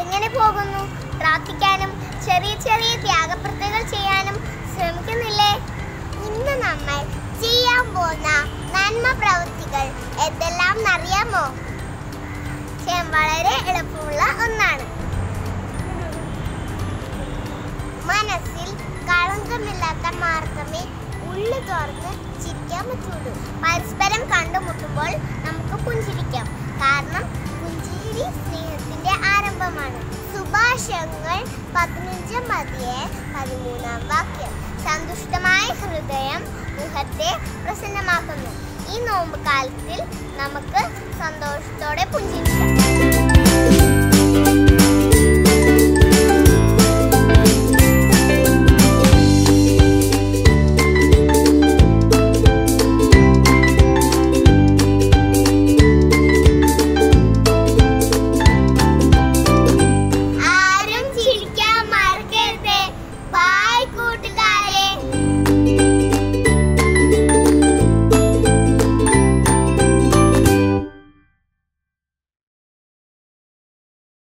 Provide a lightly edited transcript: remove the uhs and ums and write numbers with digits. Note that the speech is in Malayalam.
എങ്ങനെ പോകുന്നു? പ്രാർത്ഥിക്കാനും ചെറിയ ചെറിയ ത്യാഗപ്രവൃത്തികൾ ചെയ്യാനും ശ്രമിക്കുന്നില്ലേ? ഇന്ന് നമ്മൾ ചെയ്യാൻ പോകുന്ന നന്മ പ്രവൃത്തികൾ എന്തെല്ലാം അറിയാമോ? ചെയ്യാൻ വളരെ എളുപ്പമുള്ള ഒന്നാണ്. മനസ്സിൽ കളങ്കമില്ലാത്ത മാത്രമേ ഉള്ളു തുറന്ന് ചിരിക്കാൻ പറ്റുള്ളൂ. പരസ്പരം കണ്ടുമുട്ടുമ്പോൾ നമുക്ക് പുഞ്ചിരിക്കാം. കാരണം പുഞ്ചിരി സ്നേഹത്തിന്റെ ആരംഭമാണ്. സുഭാഷിതങ്ങൾ 15:13 വാക്യം. സന്തുഷ്ടമായ ഹൃദയം മുഖത്തെ പ്രസന്നമാക്കുന്നു. ഈ നോമ്പ് കാലത്തിൽ നമുക്ക് സന്തോഷത്തോടെ പുഞ്ചിരിക്കാം.